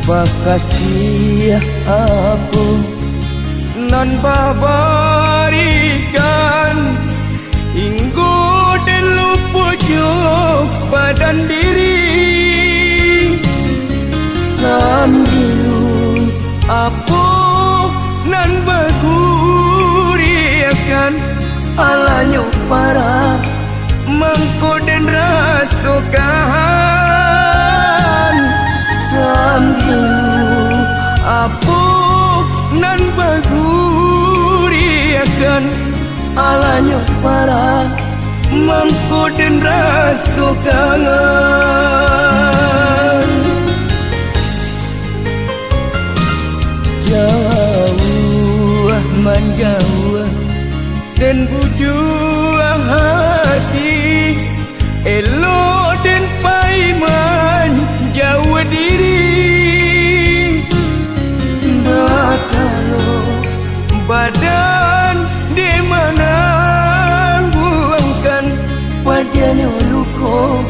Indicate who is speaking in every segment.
Speaker 1: Bakasih aku nan babarikan hingga dan lupa badan diri sambil apa nan baguriakan alanya para mangko dan rasokan sambil apa nan baguriakan alanya para mangko dan rasokan jauh menjauh dan bujuang hati elo dan paiman jauh diri batalo badan di mana buangkan padanya luko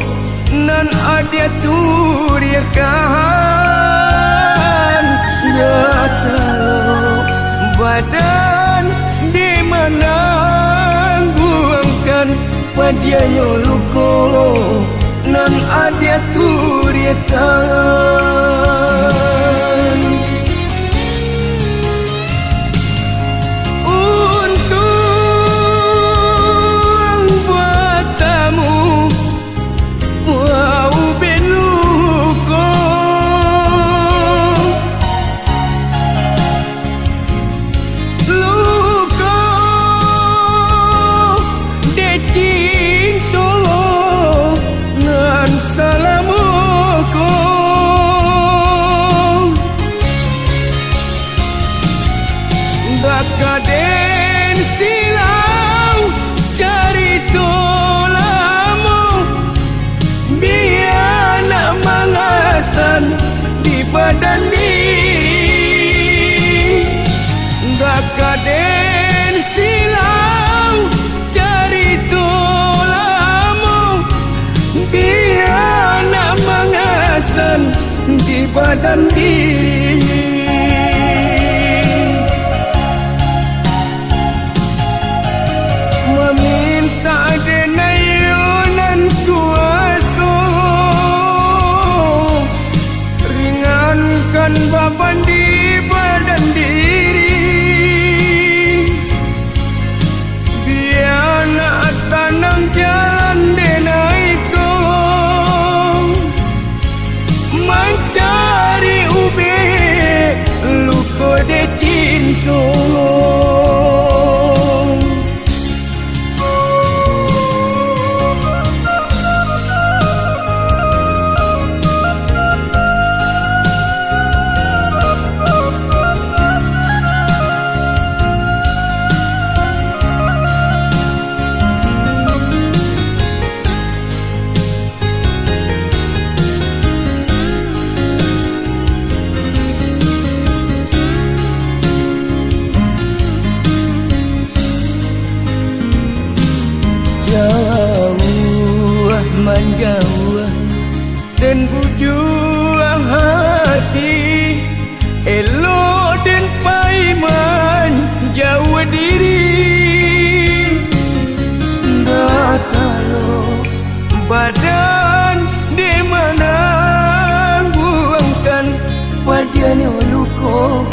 Speaker 1: nan ada turiakan batalo badan di mana buangkan padanya luko nan ada turiakan untung buat tamu wow beluko luko decinto nan salamuko dakaden silau cari tolamu biar nak mangasan di badan diri dakaden silau cari tolamu biar nak mangasan di badan diri meminta denayunan kuasa ringankan beban di badan diri biar nak tanam jalan denaiku mencari ube luko de cinta jauh menjauh dan bujuang hati elo dan paiman jauh diri batalo badan di mana buangkan padanya luko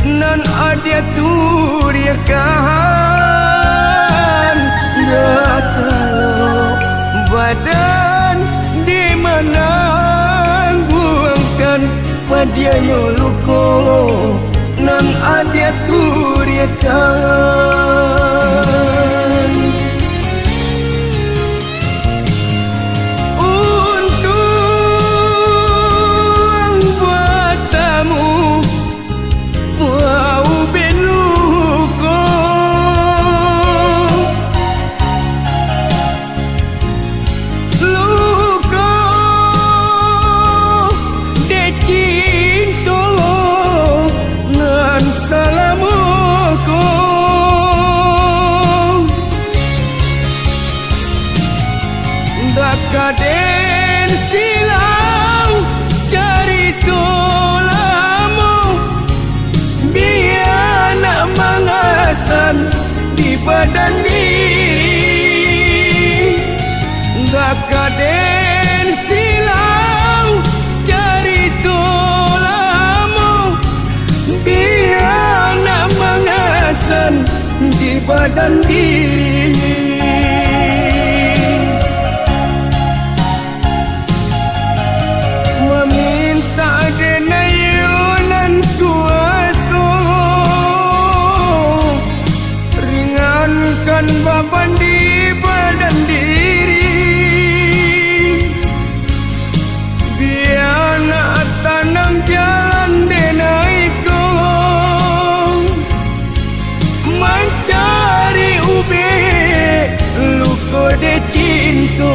Speaker 1: nan ada turiakan batalo badan di mana buangkan padanya luko nan ada turiakan untung buat tamu wow beluko luko decinto nan salamuko dakaden silau cari tolak keganasan di badan diri. Gak kaden silau cari tolamu, biar nak mengasan di badan diri. Meminta denayunan kuasa, ringankan beban di badan diri. Biar nak tanam jalan denaiku, mencari ube luka de cinta.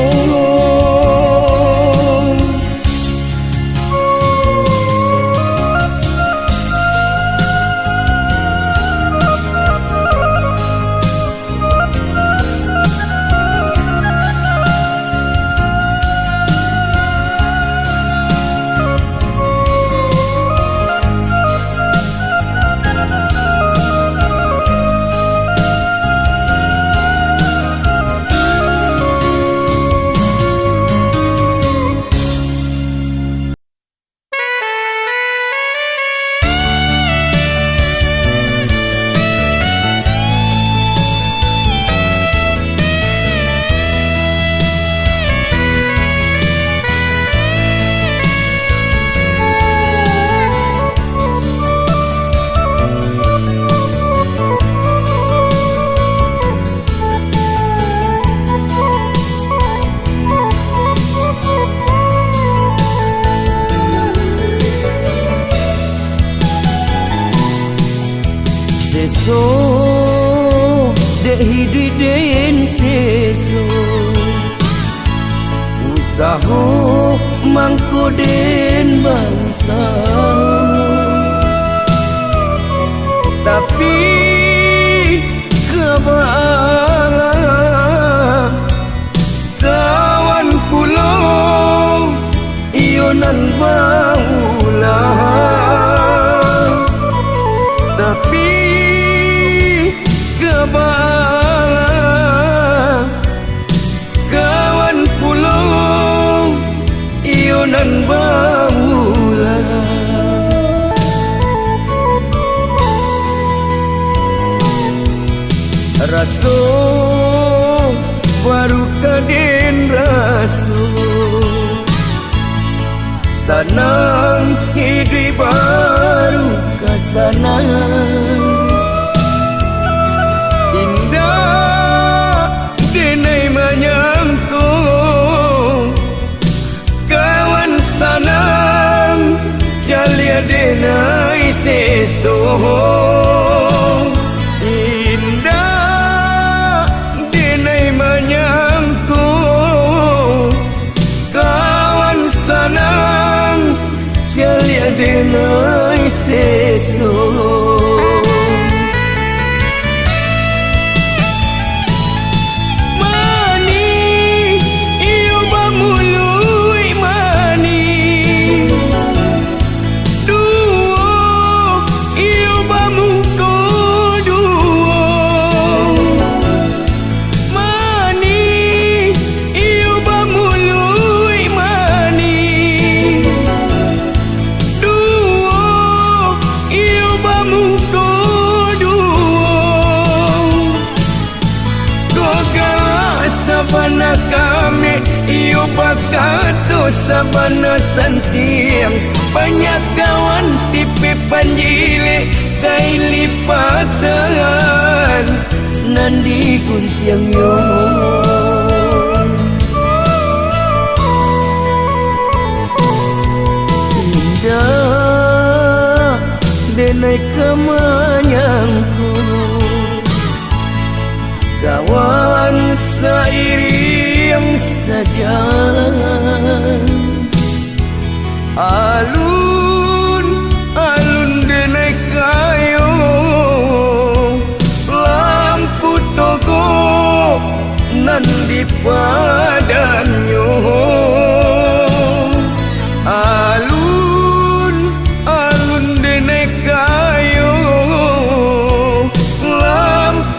Speaker 1: Seso dek hidri den seso, usaha mangko den bangsa. Tapi kebala kawan pulau ionan baulah. Tapi kebala kawan pulau ionan baulah. Raso baru kaden raso, sanang hidup baru kesanang. Indah denai menyangku kawan sanang jalia denai seso. Indah denai menyangku kawan sanang jalia denai seso. Sabana kami iyo bakato sabana santiang, banyak kawan tipe panjile kai lipatan nandi kuntiang yo. Indah denai kemanyangku kawan seiring sejalan. Alun-alun denai kayo lampu toko nan di padanyo. Alun-alun denai kayo lampu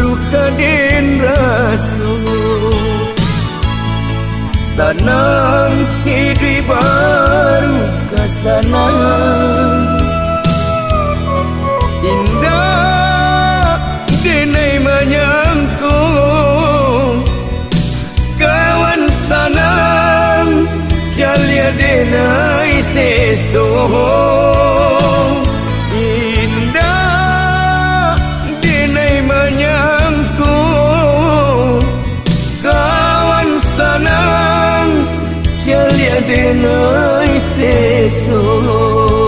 Speaker 1: baru kaden raso sanang hidup baru kasanang indah denai menyangkung kawan sanang jalia denai sesong indah denai menyangkung kawan sanang jalia denai sesong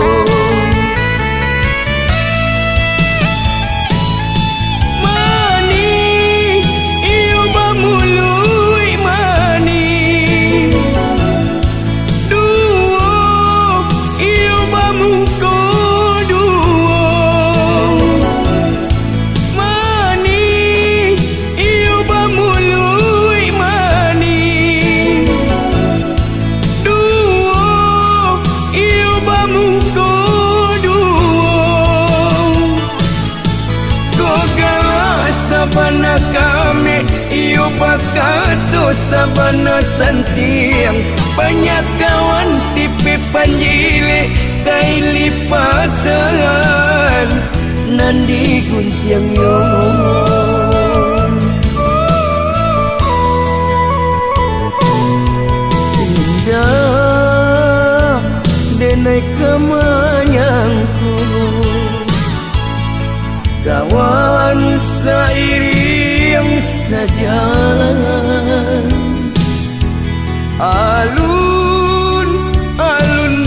Speaker 1: sabana kami iyo bakato sabana santiang banyak kawan tipe panjile kay lipatan nandi guntiang yo indah denai kamanyangku kawan seiring sejalan alun-alun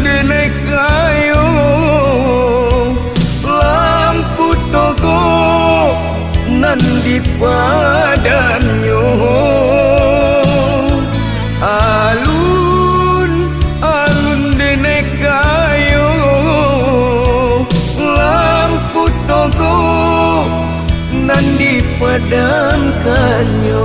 Speaker 1: denai kayo lampu toko nan di padanyo alun-alun denai kayo lampu toko nan dipadamkannya